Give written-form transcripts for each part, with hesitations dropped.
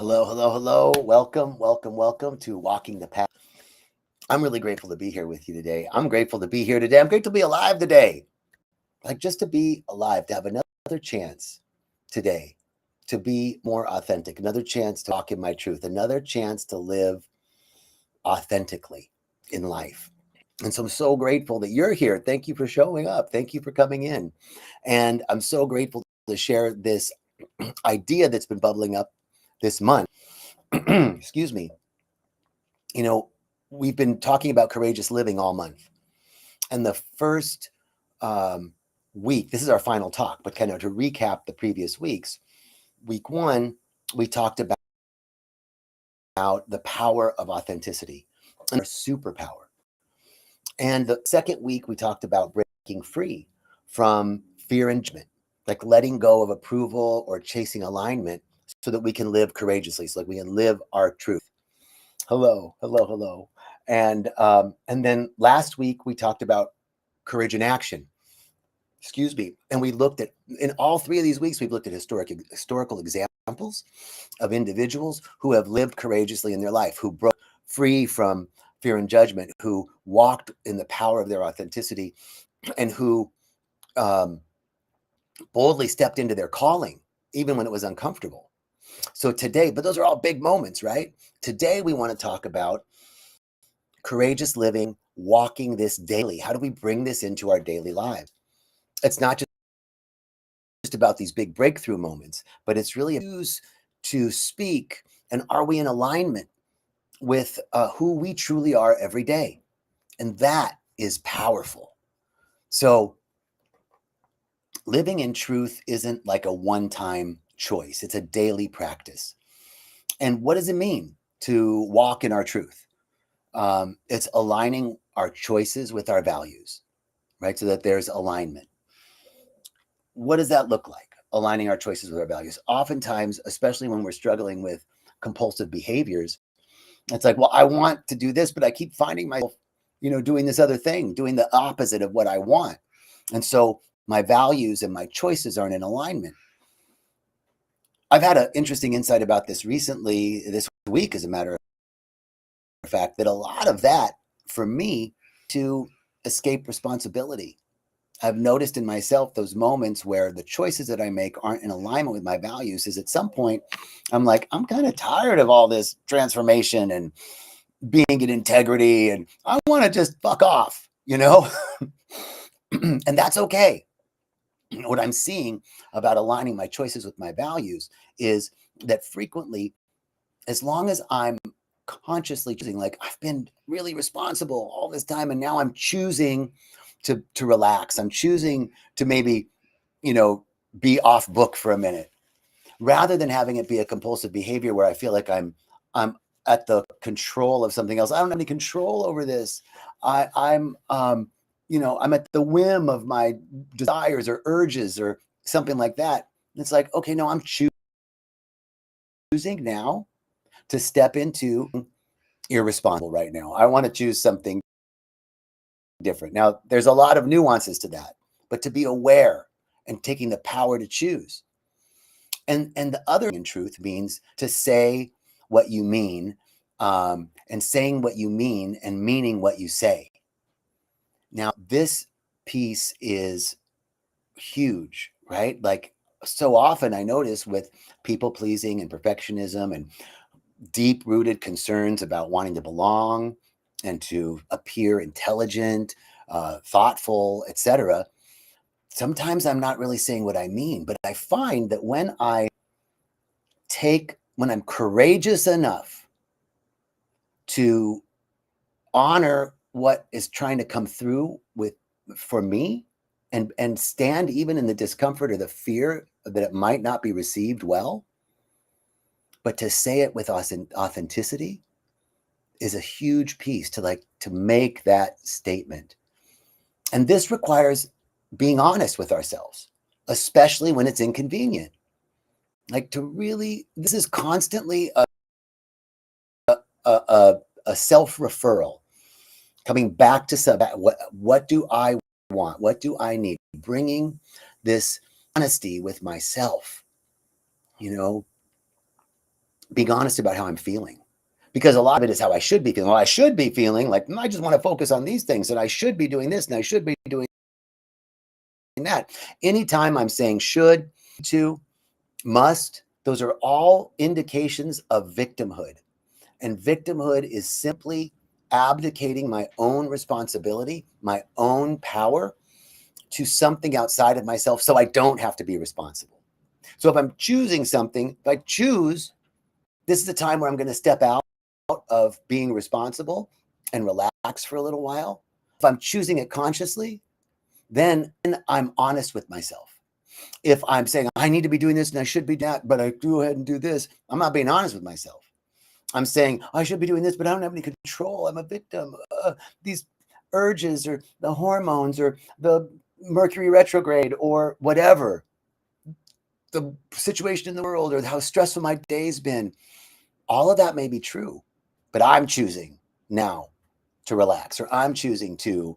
Hello, hello, hello. Welcome, welcome, welcome to Walking the Path. I'm really grateful to be here with you today. I'm grateful to be here today. I'm grateful to be alive today. Like just to be alive, to have another chance today to be more authentic, another chance to walk in my truth, another chance to live authentically in life. And so I'm so grateful that you're here. Thank you for showing up. Thank you for coming in. And I'm so grateful to share this idea that's been bubbling up this month. Excuse me. You know, we've been talking about courageous living all month. And the first week, this is our final talk, but kind of to recap the previous weeks, week one, we talked about the power of authenticity and our superpower. And the second week, we talked about breaking free from fear and judgment, like letting go of approval or chasing alignment so that we can live courageously, so that we can live our truth. Hello, hello, hello. And then last week, we talked about courage in action. Excuse me. And we looked at, in all three of these weeks, we've looked at historical examples of individuals who have lived courageously in their life, who broke free from fear and judgment, who walked in the power of their authenticity, and who boldly stepped into their calling, even when it was uncomfortable. So today, but those are all big moments, right? Today, we want to talk about courageous living, walking this daily. How do we bring this into our daily lives? It's not just about these big breakthrough moments, but it's really use to speak. And are we in alignment with who we truly are every day? And that is powerful. So living in truth isn't like a one-time choice. It's a daily practice. And what does it mean to walk in our truth? It's aligning our choices with our values, right? So that there's alignment. What does that look like? Aligning our choices with our values. Oftentimes, especially when we're struggling with compulsive behaviors, it's like, well, I want to do this, but I keep finding myself, doing this other thing, doing the opposite of what I want. And so my values and my choices aren't in alignment. I've had an interesting insight about this recently, this week, as a matter of fact, that a lot of that for me to escape responsibility. I've noticed in myself those moments where the choices that I make aren't in alignment with my values is at some point I'm like, I'm kind of tired of all this transformation and being in integrity, and I want to just fuck off, and that's okay. What I'm seeing about aligning my choices with my values is that frequently, as long as I'm consciously choosing, like I've been really responsible all this time, and now I'm choosing to relax. I'm choosing to maybe, be off book for a minute, rather than having it be a compulsive behavior where I feel like I'm at the control of something else. I don't have any control over this. I'm at the whim of my desires or urges or something like that. It's like, okay, no, I'm choosing now to step into irresponsible right now. I want to choose something different. Now, there's a lot of nuances to that, but to be aware and taking the power to choose. And the other in truth means to say what you mean, and saying what you mean and meaning what you say. Now, this piece is huge, right? Like so often I notice with people pleasing and perfectionism and deep rooted concerns about wanting to belong and to appear intelligent, thoughtful, etc. Sometimes I'm not really saying what I mean, but I find that when I'm courageous enough to honor what is trying to come through for me, and stand even in the discomfort or the fear that it might not be received well, but to say it with authenticity is a huge piece to make that statement. And this requires being honest with ourselves, especially when it's inconvenient. Like this is constantly a self-referral, coming back to what do I want? What do I need? Bringing this honesty with myself, being honest about how I'm feeling. Because a lot of it is how I should be feeling. Well, I should be feeling like I just want to focus on these things, and I should be doing this, and I should be doing that. Anytime I'm saying should, to, must, those are all indications of victimhood. And victimhood is simply abdicating my own responsibility, my own power to something outside of myself so I don't have to be responsible. So if I'm choosing something, if I choose, this is the time where I'm going to step out of being responsible and relax for a little while. If I'm choosing it consciously, then I'm honest with myself. If I'm saying I need to be doing this and I should be that, but I go ahead and do this, I'm not being honest with myself. I'm saying I should be doing this, but I don't have any control. I'm a victim. These urges or the hormones or the Mercury retrograde or whatever, the situation in the world or how stressful my day's been, all of that may be true, but I'm choosing now to relax, or I'm choosing to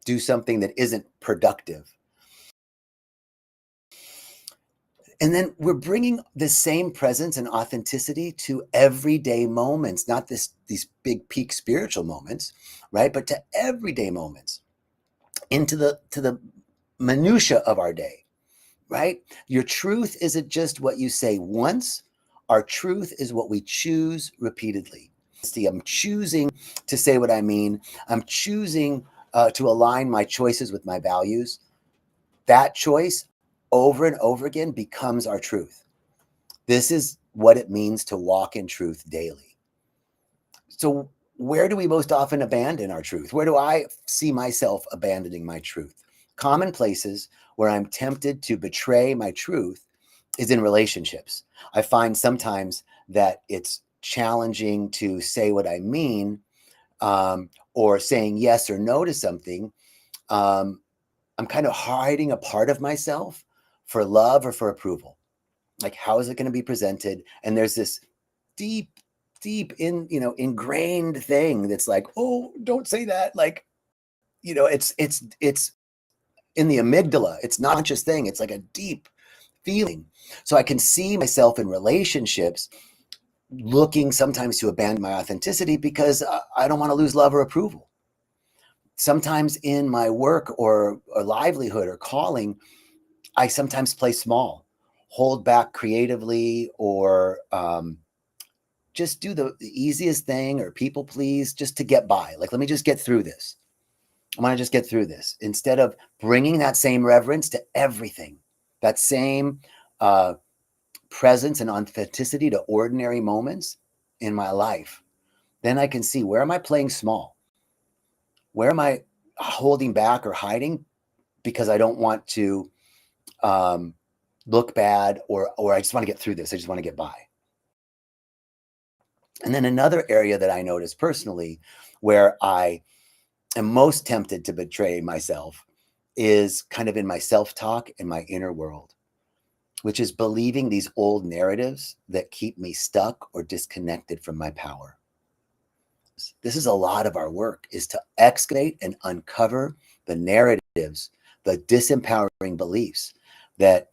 do something that isn't productive. And then we're bringing the same presence and authenticity to everyday moments, not these big peak spiritual moments, right? But to everyday moments, into the minutia of our day, right? Your truth isn't just what you say once. Our truth is what we choose repeatedly. See, I'm choosing to say what I mean. I'm choosing to align my choices with my values. That choice over and over again becomes our truth. This is what it means to walk in truth daily. So where do we most often abandon our truth? Where do I see myself abandoning my truth? Common places where I'm tempted to betray my truth is in relationships. I find sometimes that it's challenging to say what I mean, or saying yes or no to something. I'm kind of hiding a part of myself for love or for approval. Like, how is it going to be presented? And there's this deep ingrained thing that's like, oh, don't say that. Like, it's in the amygdala. It's not a conscious thing. It's like a deep feeling. So I can see myself in relationships looking sometimes to abandon my authenticity because I don't want to lose love or approval. Sometimes in my work or livelihood or calling, I sometimes play small, hold back creatively, or just do the easiest thing or people please just to get by. Like, let me just get through this. I want to just get through this instead of bringing that same reverence to everything, that same presence and authenticity to ordinary moments in my life. Then I can see, where am I playing small? Where am I holding back or hiding because I don't want to look bad, or I just want to get through this. I just want to get by. And then another area that I notice personally where I am most tempted to betray myself is kind of in my self-talk and my inner world, which is believing these old narratives that keep me stuck or disconnected from my power. This is a lot of our work, is to excavate and uncover the narratives, the disempowering beliefs that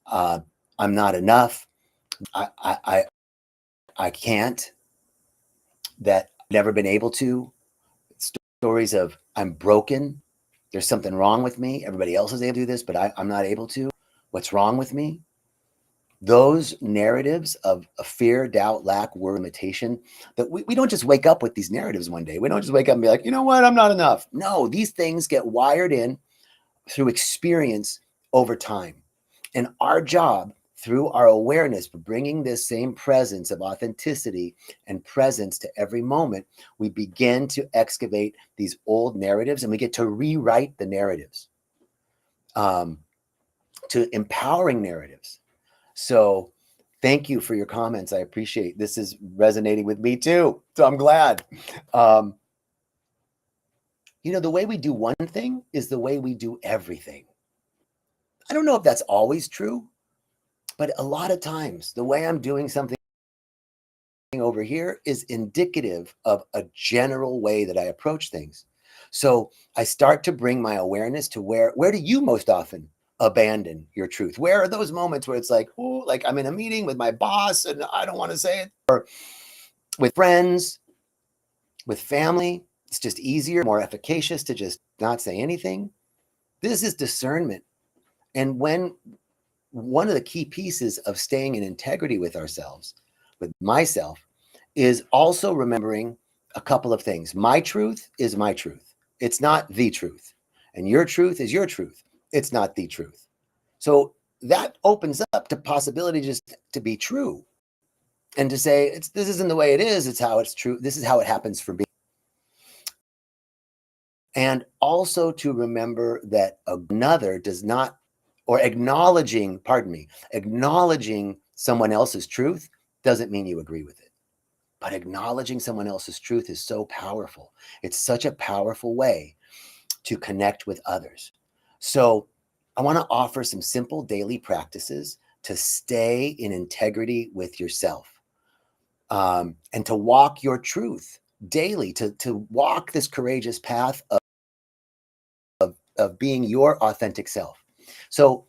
I'm not enough, I can't, that I've never been able to. Stories of I'm broken, there's something wrong with me, everybody else is able to do this, but I'm not able to. What's wrong with me? Those narratives of fear, doubt, lack, worry, limitation, that we don't just wake up with these narratives one day. We don't just wake up and be like, you know what, I'm not enough. No, these things get wired in through experience over time. And our job, through our awareness, bringing this same presence of authenticity and presence to every moment, we begin to excavate these old narratives and we get to rewrite the narratives, to empowering narratives. So thank you for your comments. I appreciate this is resonating with me too. So I'm glad. The way we do one thing is the way we do everything. I don't know if that's always true, but a lot of times the way I'm doing something over here is indicative of a general way that I approach things. So I start to bring my awareness to where do you most often abandon your truth? Where are those moments where it's like, oh, like I'm in a meeting with my boss and I don't want to say it, or with friends, with family, it's just easier, more efficacious to just not say anything. This is discernment. And when one of the key pieces of staying in integrity with ourselves, with myself, is also remembering a couple of things. My truth is my truth. It's not the truth. And your truth is your truth. It's not the truth. So that opens up to possibility just to be true and to say, this isn't the way it is. It's how it's true. This is how it happens for me. And also to remember that another does not, or acknowledging someone else's truth doesn't mean you agree with it. But acknowledging someone else's truth is so powerful. It's such a powerful way to connect with others. So I want to offer some simple daily practices to stay in integrity with yourself, and to walk your truth daily, to walk this courageous path of being your authentic self. So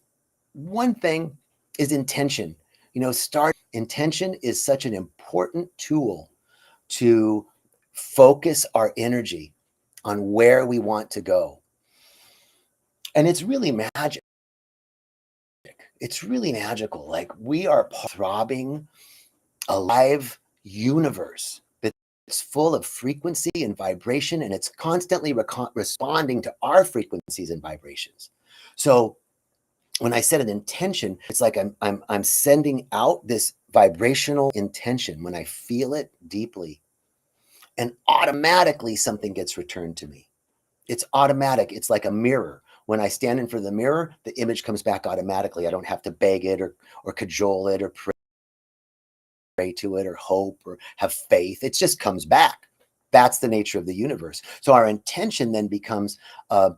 one thing is intention. Intention is such an important tool to focus our energy on where we want to go. And it's really magic. It's really magical. Like we are throbbing, alive universe that's full of frequency and vibration, and it's constantly responding to our frequencies and vibrations. So when I set an intention, it's like I'm sending out this vibrational intention when I feel it deeply, and automatically something gets returned to me. It's automatic. It's like a mirror. When I stand in front of the mirror, the image comes back automatically. I don't have to beg it or cajole it or pray to it or hope or have faith. It just comes back. That's the nature of the universe. So our intention then becomes a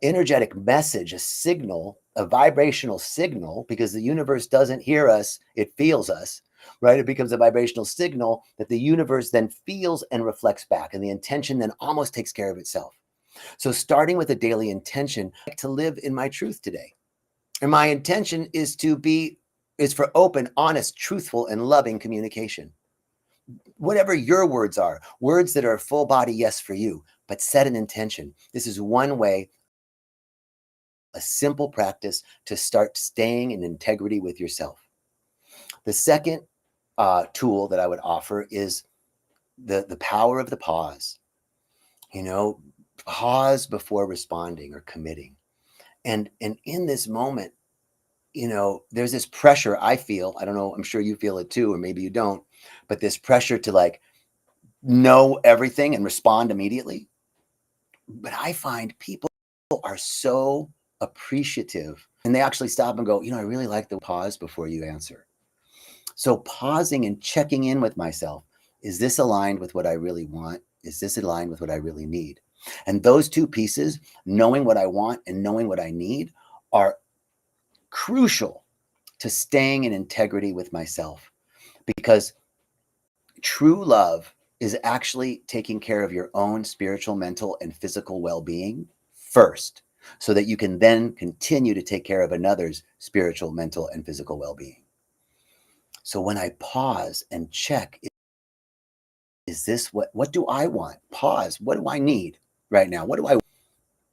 energetic message, a signal, a vibrational signal, because the universe doesn't hear us, it feels us, right? It becomes a vibrational signal that the universe then feels and reflects back. And the intention then almost takes care of itself. So starting with a daily intention, to live in my truth today. And my intention is for open, honest, truthful, and loving communication. Whatever your words are, words that are a full body yes for you, but set an intention. This is one way, a simple practice to start staying in integrity with yourself. The second tool that I would offer is the power of the pause. Pause before responding or committing. And in this moment, there's this pressure I feel. I don't know, I'm sure you feel it too, or maybe you don't, but this pressure to like know everything and respond immediately. But I find people are so appreciative and they actually stop and go, I really like the pause before you answer. So pausing and checking in with myself, is this aligned with what I really want? Is this aligned with what I really need? And those two pieces, knowing what I want and knowing what I need, are crucial to staying in integrity with myself, because true love is actually taking care of your own spiritual, mental, and physical well-being first, so that you can then continue to take care of another's spiritual, mental, and physical well-being. So when I pause and check, is this what do I want? Pause. What do I need right now? What do I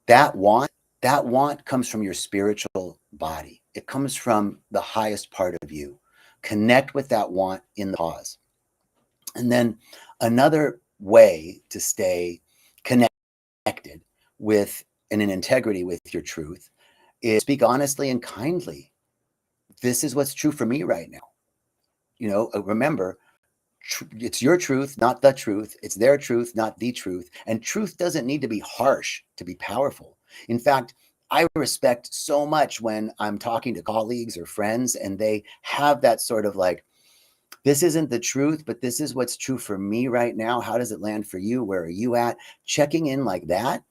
that want comes from your spiritual body. It comes from the highest part of you. Connect with that want in the pause. And then another way to stay connected with and in integrity with your truth is speak honestly and kindly. This is what's true for me right now. Remember, it's your truth, not the truth. It's their truth, not the truth. And truth doesn't need to be harsh to be powerful. In fact, I respect so much when I'm talking to colleagues or friends and they have that sort of like, this isn't the truth, but this is what's true for me right now. How does it land for you? Where are you at? Checking in like that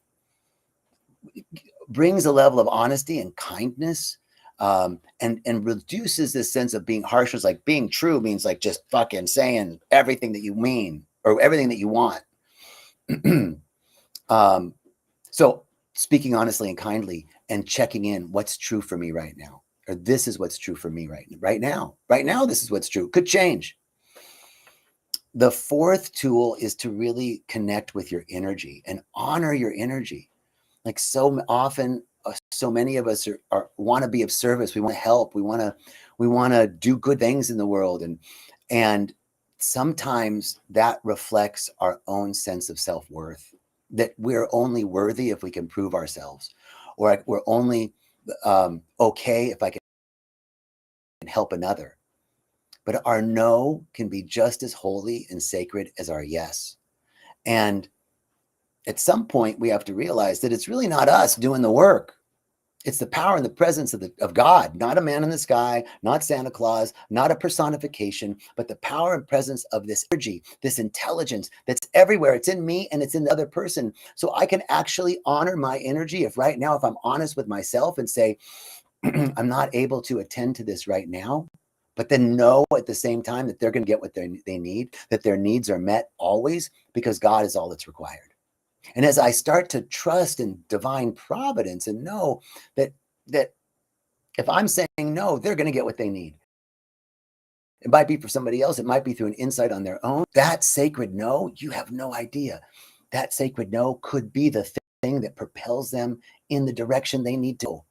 brings a level of honesty and kindness, and reduces this sense of being harsh. It's like being true means like just fucking saying everything that you mean or everything that you want. So speaking honestly and kindly and checking in, what's true for me right now, or this is what's true for me right now. Right now, this is what's true. Could change. The fourth tool is to really connect with your energy and honor your energy. Like so often, so many of us want to be of service. We want to help. We want to do good things in the world, and sometimes that reflects our own sense of self-worth. That we're only worthy if we can prove ourselves, or we're only okay if I can help another. But our no can be just as holy and sacred as our yes. And at some point, we have to realize that it's really not us doing the work. It's the power and the presence of God, not a man in the sky, not Santa Claus, not a personification, but the power and presence of this energy, this intelligence that's everywhere. It's in me and it's in the other person. So I can actually honor my energy if right now, if I'm honest with myself and say, I'm not able to attend to this right now, but then know at the same time that they're going to get what they need, that their needs are met always, because God is all that's required. And as I start to trust in divine providence and know that if I'm saying no, they're going to get what they need. It might be for somebody else. It might be through an insight on their own. That sacred no, you have no idea. That sacred no could be the thing that propels them in the direction they need to go.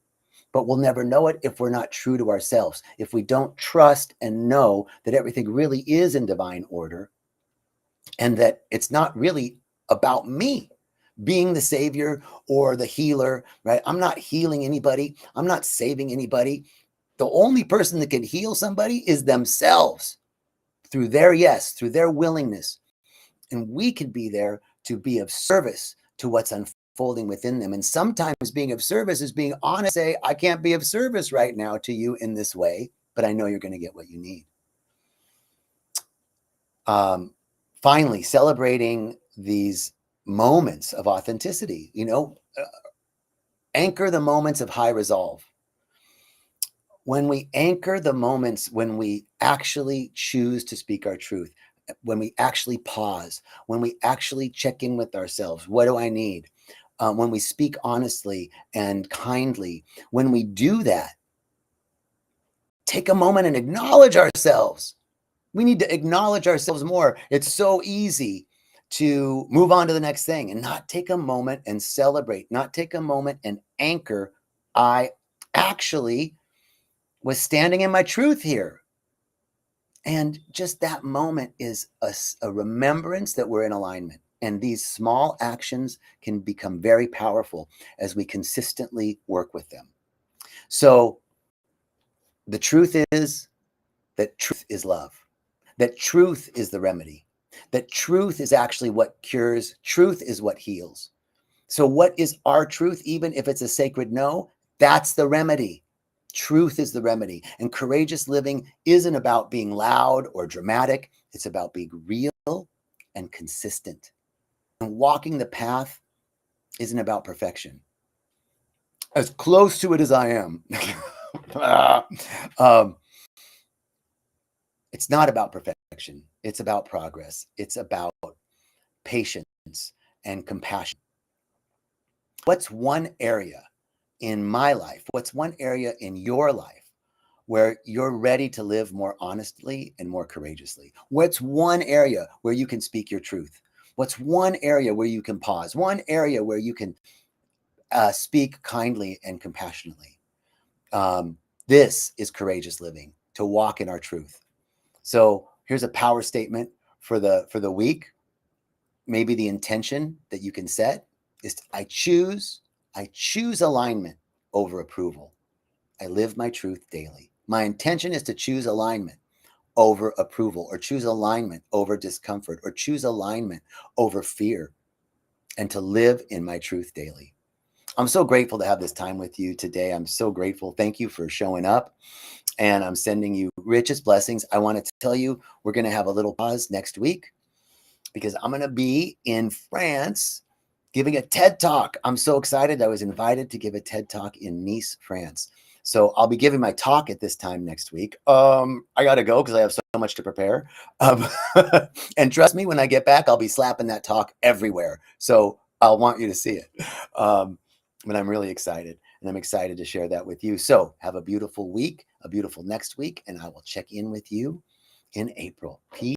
But we'll never know it if we're not true to ourselves. If we don't trust and know that everything really is in divine order, and that it's not really about me being the savior or the healer, right? I'm not healing anybody. I'm not saving anybody. The only person that can heal somebody is themselves through their yes, through their willingness. And we can be there to be of service to what's unfolding within them. And sometimes being of service is being honest, say, I can't be of service right now to you in this way, but I know you're going to get what you need. Finally, celebrating these moments of authenticity, anchor the moments of high resolve. When we anchor the moments when we actually choose to speak our truth, when we actually pause, when we actually check in with ourselves, what do I need? When we speak honestly and kindly, when we do that, take a moment and acknowledge ourselves. We need to acknowledge ourselves more. It's so easy to move on to the next thing and not take a moment and celebrate, not take a moment and anchor. I actually was standing in my truth here. And just that moment is a remembrance that we're in alignment. And these small actions can become very powerful as we consistently work with them. So the truth is that truth is love, that truth is the remedy, that truth is actually what cures, truth is what heals. So what is our truth? Even if it's a sacred no, that's the remedy. Truth is the remedy. And courageous living isn't about being loud or dramatic. It's about being real and consistent. And walking the path isn't about perfection. As close to it as I am. It's not about perfection. It's about progress. It's about patience and compassion. What's one area in my life? What's one area in your life where you're ready to live more honestly and more courageously? What's one area where you can speak your truth? What's one area where you can pause? One area where you can speak kindly and compassionately? This is courageous living, to walk in our truth. So here's a power statement for the week. Maybe the intention that you can set is I choose alignment over approval. I live my truth daily. My intention is to choose alignment over approval, or choose alignment over discomfort, or choose alignment over fear, and to live in my truth daily. I'm so grateful to have this time with you today. I'm so grateful. Thank you for showing up. And I'm sending you richest blessings. I want to tell you, we're going to have a little pause next week because I'm going to be in France giving a TED Talk. I'm so excited. I was invited to give a TED Talk in Nice, France. So I'll be giving my talk at this time next week. I got to go because I have so much to prepare. And trust me, when I get back, I'll be slapping that talk everywhere. So I'll want you to see it. But I'm really excited. And I'm excited to share that with you. So have a beautiful week, a beautiful next week, and I will check in with you in April. Peace.